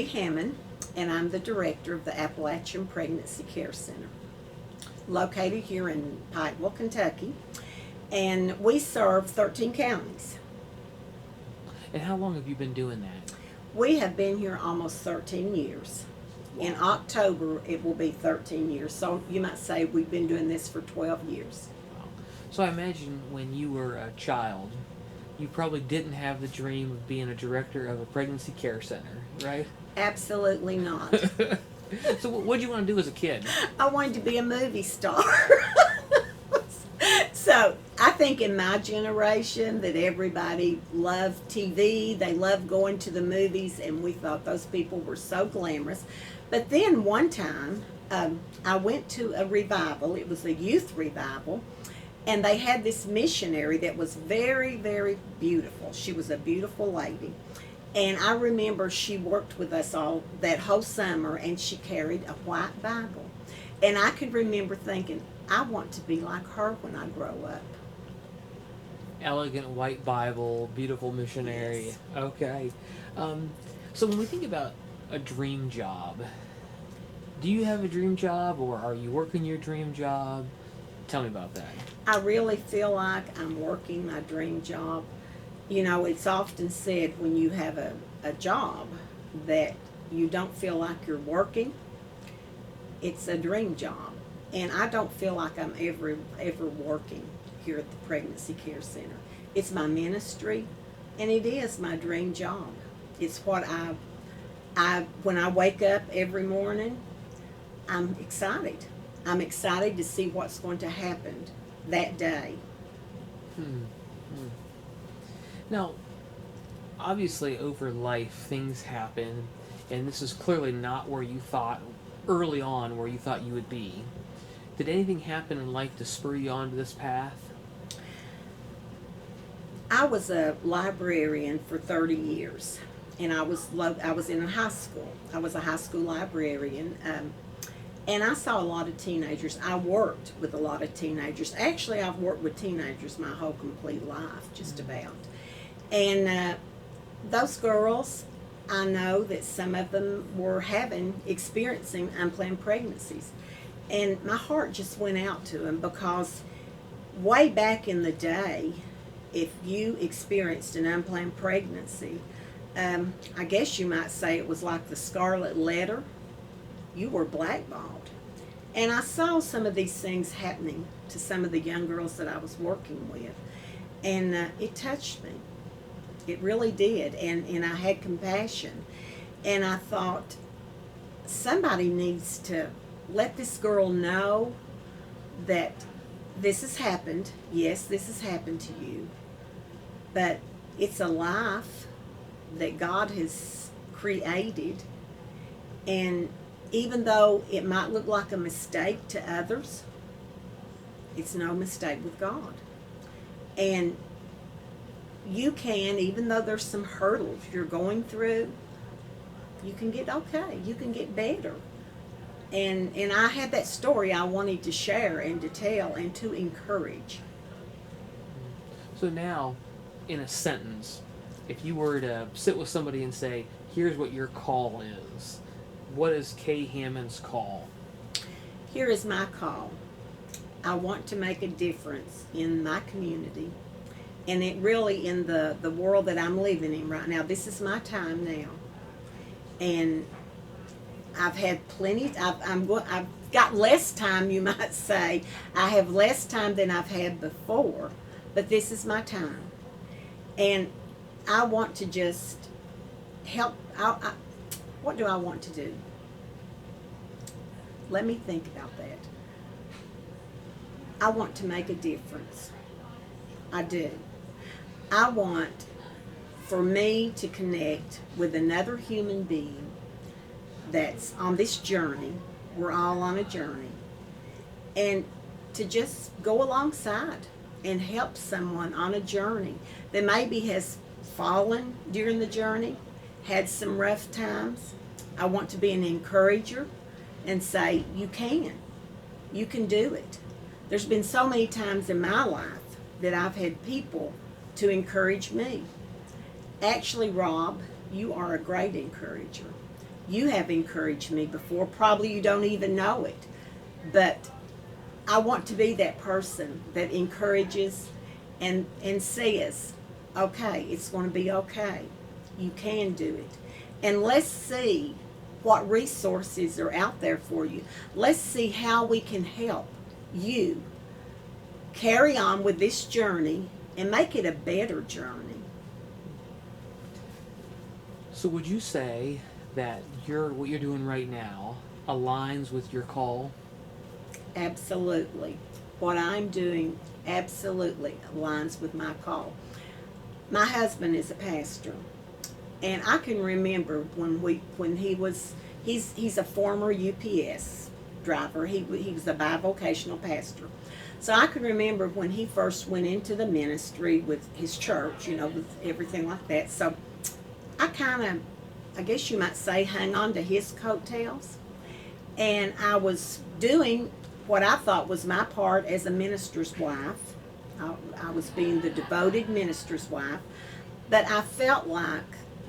Hammond, and I'm the director of the Appalachian Pregnancy Care Center, located here in Pikeville, Kentucky, and we serve 13 counties. And how long have you been doing that? We have been here almost 13 years. In October, it will be 13 years. So you might say we've been doing this for 12 years. Wow. So I imagine when you were a child, you probably didn't have the dream of being a director of a pregnancy care center, right? Absolutely not. So what did you want to do as a kid? I wanted to be a movie star. So I think in my generation that everybody loved TV, they loved going to the movies, and we thought those people were so glamorous. But then one time, I went to a revival. It was a youth revival, and they had this missionary that was very, very beautiful. She was a beautiful lady. And I remember she worked with us all that whole summer, and she carried a white Bible. And I could remember thinking, I want to be like her when I grow up. Elegant white Bible, beautiful missionary. Yes. Okay. So when we think about a dream job, do you have a dream job, or are you working your dream job? Tell me about that. I really feel like I'm working my dream job. You know, it's often said when you have a job that you don't feel like you're working, it's a dream job. And I don't feel like I'm ever working here at the Pregnancy Care Center. It's my ministry, and it is my dream job. It's what when I wake up every morning, I'm excited. I'm excited to see what's going to happen that day. Now, obviously over life things happen, and this is clearly not where you thought early on where you thought you would be. Did anything happen in life to spur you onto this path? I was a librarian for 30 years, and I was in a high school. I was a high school librarian, and I saw a lot of teenagers. I worked with a lot of teenagers. Actually, I've worked with teenagers my whole complete life, just about. And those girls, I know that some of them were experiencing unplanned pregnancies. And my heart just went out to them, because way back in the day, if you experienced an unplanned pregnancy, I guess you might say it was like the scarlet letter. You were blackballed. And I saw some of these things happening to some of the young girls that I was working with. And it touched me. It really did. And I had compassion. And I thought, somebody needs to let this girl know that this has happened. Yes, this has happened to you. But it's a life that God has created. And even though it might look like a mistake to others, it's no mistake with God. And you can, even though there's some hurdles you're going through, you can get okay. You can get better. And I had that story I wanted to share and to tell and to encourage. So now, in a sentence, if you were to sit with somebody and say, here's what your call is, what is Kay Hammond's call? Here is my call. I want to make a difference in my community, and it really in the world that I'm living in right now. This is my time now. And I've had plenty. I've got less time, you might say. I have less time than I've had before, but this is my time, and I want to just help. What do I want to do? Let me think about that. I want to make a difference. I do. I want for me to connect with another human being that's on this journey. We're all on a journey. And to just go alongside and help someone on a journey that maybe has fallen during the journey, had some rough times. I want to be an encourager and say, you can do it. There's been so many times in my life that I've had people to encourage me. Actually, Rob, you are a great encourager. You have encouraged me before. Probably you don't even know it. But I want to be that person that encourages and says, okay, it's going to be okay. You can do it. And let's see what resources are out there for you. Let's see how we can help you carry on with this journey and make it a better journey. So would you say that what you're doing right now aligns with your call? Absolutely. What I'm doing absolutely aligns with my call. My husband is a pastor, and I can remember when he's a former UPS driver. He was a bivocational pastor. So I can remember when he first went into the ministry with his church, with everything like that. So I guess you might say, hang on to his coattails. And I was doing what I thought was my part as a minister's wife. I was being the devoted minister's wife. But I felt like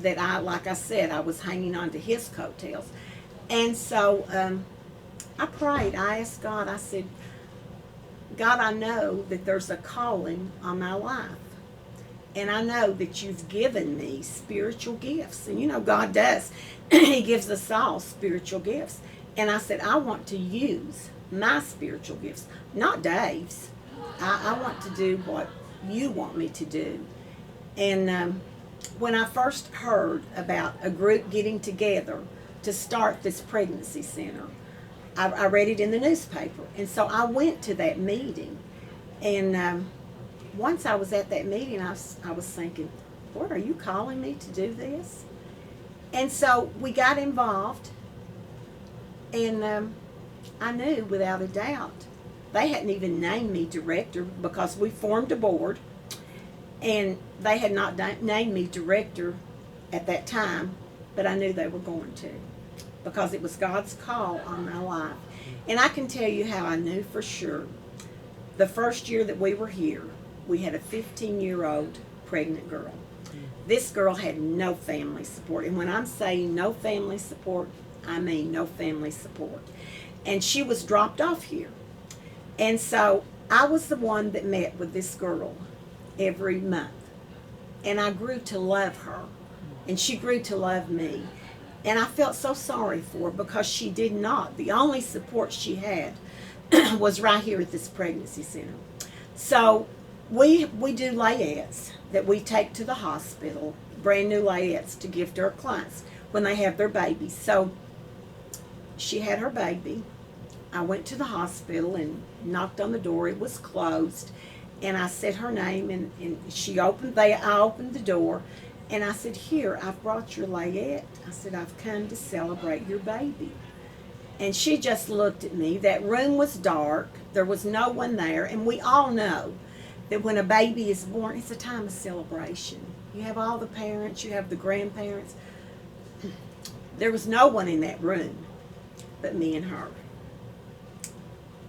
like I said, I was hanging on to his coattails. And so I prayed. I asked God, I said, God, I know that there's a calling on my life. And I know that you've given me spiritual gifts. And God does. He gives us all spiritual gifts. And I said, I want to use my spiritual gifts, not Dave's. I want to do what you want me to do. And when I first heard about a group getting together to start this pregnancy center, I read it in the newspaper. And so I went to that meeting. And once I was at that meeting, I was thinking, Lord, are you calling me to do this? And so we got involved. And I knew without a doubt, they hadn't even named me director because we formed a board. And they had not named me director at that time, but I knew they were going to, because it was God's call on my life. And I can tell you how I knew for sure. The first year that we were here, we had a 15-year-old pregnant girl. This girl had no family support. And when I'm saying no family support, I mean no family support. And she was dropped off here. And so I was the one that met with this girl every month. And I grew to love her. And she grew to love me. And I felt so sorry for her because she did not. The only support she had was right here at this pregnancy center. So we do layettes that we take to the hospital, brand new layettes to give to our clients when they have their babies. So she had her baby. I went to the hospital and knocked on the door. It was closed. And I said her name, and she opened. I opened the door, and I said, "Here, I've brought your layette." I said, "I've come to celebrate your baby." And she just looked at me. That room was dark. There was no one there, and we all know that when a baby is born, it's a time of celebration. You have all the parents, you have the grandparents. There was no one in that room but me and her.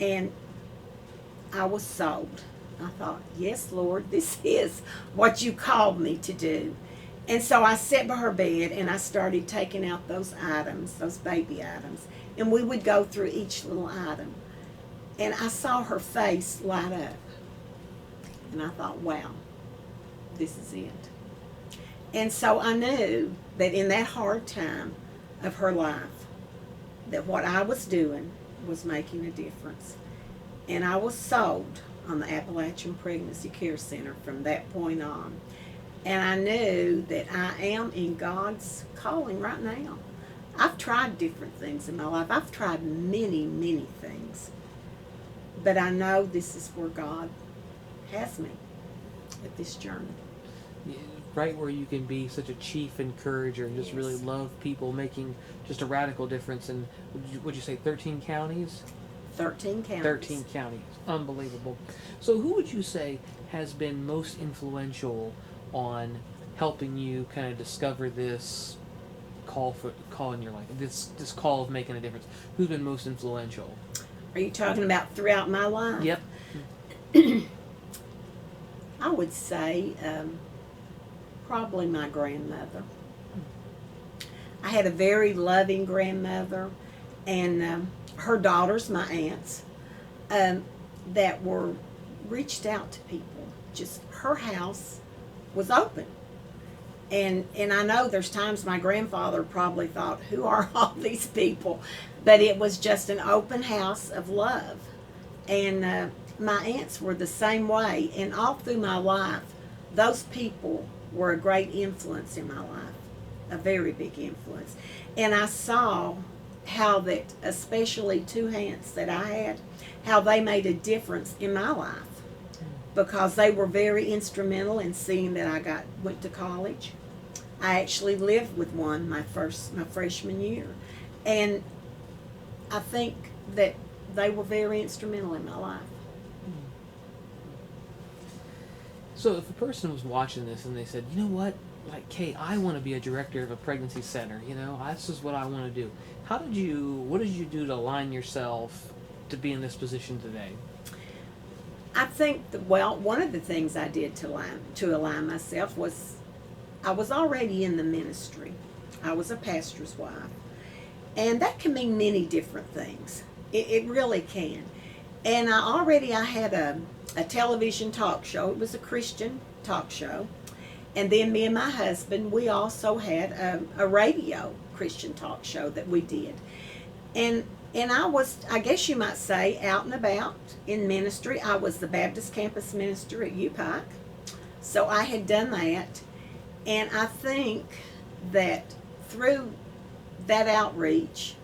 And I was sold. I thought, yes, Lord, this is what you called me to do. And so I sat by her bed and I started taking out those items, those baby items. And we would go through each little item. And I saw her face light up. And I thought, wow, this is it. And so I knew that in that hard time of her life, that what I was doing was making a difference. And I was sold on the Appalachian Pregnancy Care Center from that point on. And I knew that I am in God's calling right now. I've tried different things in my life. I've tried many, many things. But I know this is where God has me at this journey. Right where you can be such a chief encourager and just Yes. really love people, making just a radical difference in, would you say 13 counties? 13 counties. 13 counties. Unbelievable. So who would you say has been most influential on helping you kind of discover this call in your life, this call of making a difference? Who's been most influential? Are you talking about throughout my life? Yep. I would say probably my grandmother. I had a very loving grandmother, and her daughters, my aunts, that were reached out to people. Just her house was open. And I know there's times my grandfather probably thought, who are all these people? But it was just an open house of love. And my aunts were the same way. And all through my life, those people were a great influence in my life, a very big influence. And I saw how that, especially two aunts that I had, how they made a difference in my life, because they were very instrumental in seeing that I went to college. I actually lived with one my freshman year, and I think that they were very instrumental in my life. So if a person was watching this and they said, you know what, like, Kay, I want to be a director of a pregnancy center, this is what I want to do. What did you do to align yourself to be in this position today? I think one of the things I did to align myself was I was already in the ministry. I was a pastor's wife. And that can mean many different things. It really can. And I had a television talk show. It was a Christian talk show. And then me and my husband, we also had a radio Christian talk show that we did. And I was, I guess you might say, out and about in ministry. I was the Baptist campus minister at UPike. So I had done that. And I think that through that outreach,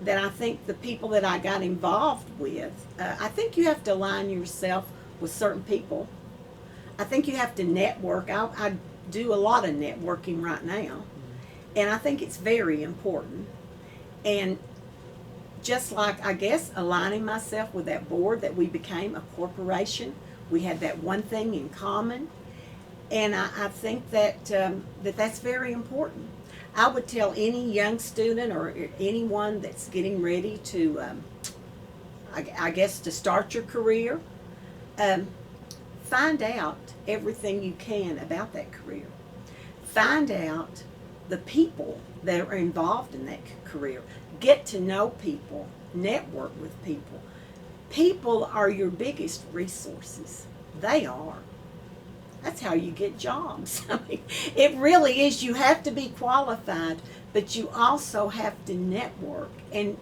that I think the people that I got involved with, I think you have to align yourself with certain people. I think you have to network. I do a lot of networking right now. And I think it's very important. And just like, I guess, aligning myself with that board, that we became a corporation. We had that one thing in common. And I think that that's very important. I would tell any young student or anyone that's getting ready to, I guess, to start your career, find out everything you can about that career. Find out the people that are involved in that career. Get to know people. Network with people. People are your biggest resources. They are. That's how you get jobs. I mean, it really is. You have to be qualified, but you also have to network. And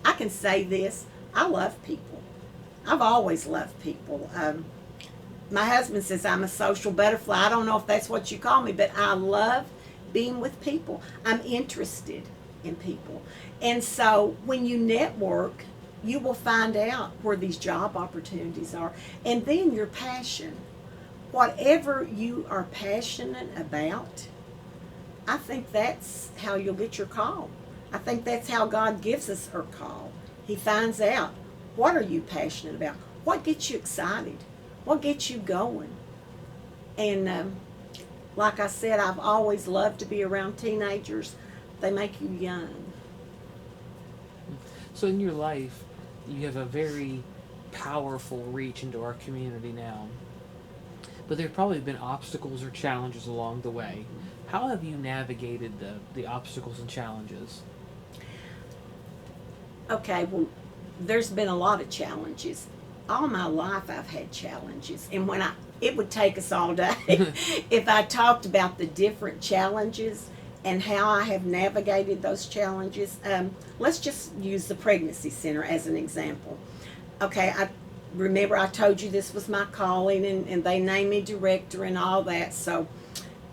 I can say this, I love people. I've always loved people. My husband says I'm a social butterfly. I don't know if that's what you call me, but I love being with people. I'm interested in people. And so when you network, you will find out where these job opportunities are. And then your passion. Whatever you are passionate about, I think that's how you'll get your call. I think that's how God gives us our call. He finds out, what are you passionate about? What gets you excited? What gets you going? And like I said, I've always loved to be around teenagers. They make you young. So in your life, you have a very powerful reach into our community now. But there have probably been obstacles or challenges along the way. How have you navigated the obstacles and challenges? Okay, well, there's been a lot of challenges. All my life I've had challenges. And it would take us all day if I talked about the different challenges and how I have navigated those challenges. Let's just use the pregnancy center as an example. Okay, remember I told you this was my calling, and they named me director and all that. So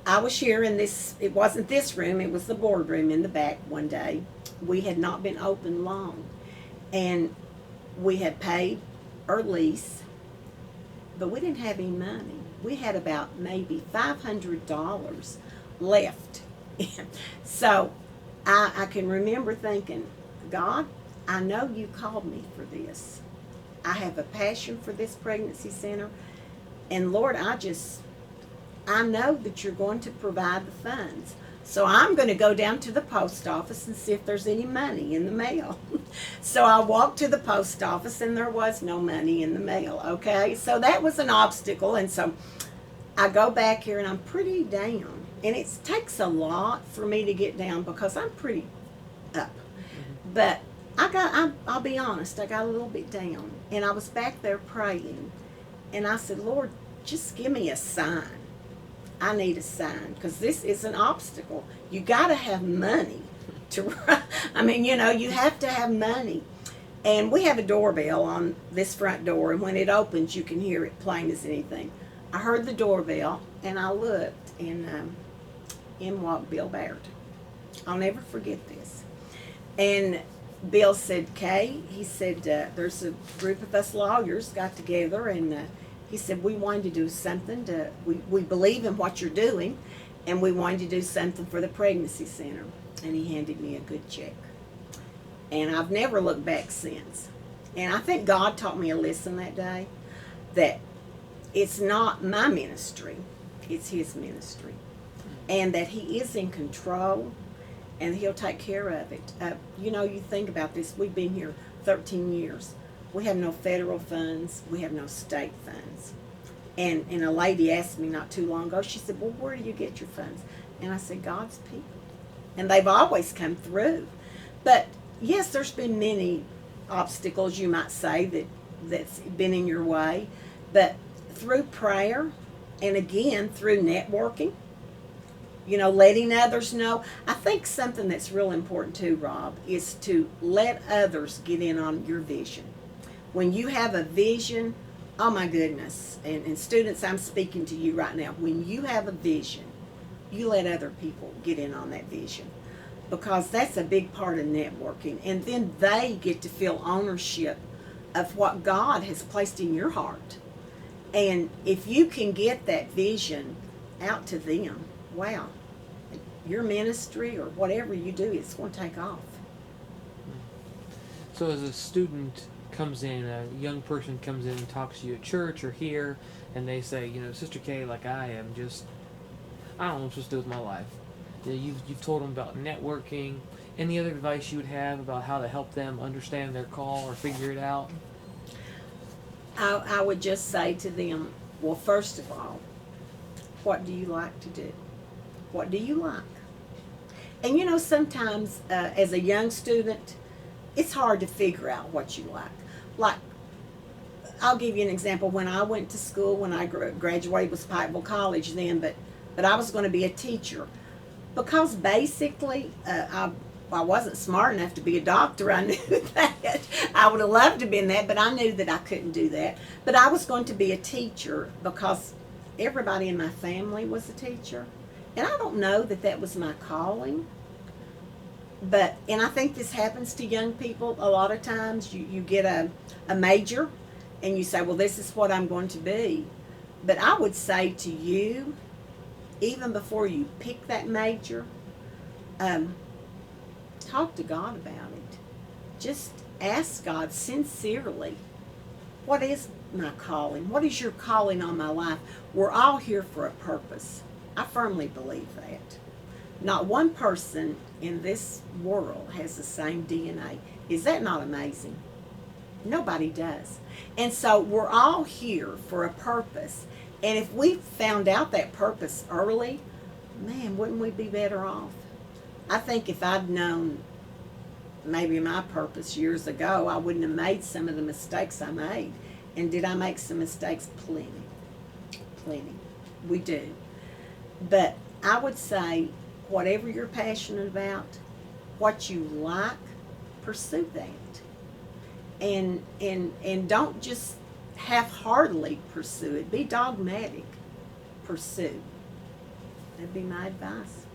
I was here in this, it wasn't this room, it was the boardroom in the back one day. We had not been open long, and we had paid our lease, but we didn't have any money. We had about maybe $500 left. So I can remember thinking, God, I know you called me for this. I have a passion for this pregnancy center. And Lord, I know that you're going to provide the funds. So I'm going to go down to the post office and see if there's any money in the mail. So I walked to the post office and there was no money in the mail, okay? So that was an obstacle. And so I go back here and I'm pretty down. and it takes a lot for me to get down because I'm pretty up. But I'll be honest, I got a little bit down, and I was back there praying, and I said, Lord, just give me a sign. I need a sign, because this is an obstacle. You got to have money to, I mean, you know, you have to have money. And we have a doorbell on this front door, and when it opens, you can hear it plain as anything. I heard the doorbell, and I looked, and in walked Bill Baird. I'll never forget this. And Bill said, Kay, he said, there's a group of us lawyers got together, and he said, we wanted to do something we believe in what you're doing, and we wanted to do something for the pregnancy center. And he handed me a good check. And I've never looked back since. And I think God taught me a lesson that day, that it's not my ministry, it's his ministry. And that he is in control, and he'll take care of it. You know, you think about this, we've been here 13 years. We have no federal funds, we have no state funds. And a lady asked me not too long ago, she said, well, where do you get your funds? And I said, God's people. And they've always come through. But yes, there's been many obstacles, you might say, that's been in your way. But through prayer, and again, through networking, you know, letting others know. I think something that's real important too, Rob, is to let others get in on your vision. When you have a vision, oh my goodness, and students, I'm speaking to you right now, when you have a vision, you let other people get in on that vision, because that's a big part of networking. And then they get to feel ownership of what God has placed in your heart. And if you can get that vision out to them, wow, your ministry or whatever you do, it's going to take off. So as a student comes in, a young person comes in and talks to you at church or here, and they say, you know, Sister Kay, like I am just, I don't know what I'm supposed to do with my life. You know, you've told them about networking. Any other advice you would have about how to help them understand their call or figure it out? I would just say to them, well, first of all, what do you like to do? What do you like? And you know, sometimes as a young student, it's hard to figure out what you like. Like, I'll give you an example. When I went to school, when I graduated, was Pikeville College then, but I was going to be a teacher. Because basically, I wasn't smart enough to be a doctor. I knew that. I would have loved to have been that, but I knew that I couldn't do that. But I was going to be a teacher because everybody in my family was a teacher. And I don't know that that was my calling. And I think this happens to young people a lot of times. You get a major and you say, well, this is what I'm going to be. But I would say to you, even before you pick that major, talk to God about it. Just ask God sincerely, what is my calling? What is your calling on my life? We're all here for a purpose. I firmly believe that. Not one person in this world has the same DNA. Is that not amazing? Nobody does. And so we're all here for a purpose. And if we found out that purpose early, man, wouldn't we be better off? I think if I'd known maybe my purpose years ago, I wouldn't have made some of the mistakes I made. And did I make some mistakes? Plenty. Plenty. We do. But I would say, whatever you're passionate about, what you like, pursue that. And don't just half-heartedly pursue it. Be dogmatic. Pursue. That'd be my advice.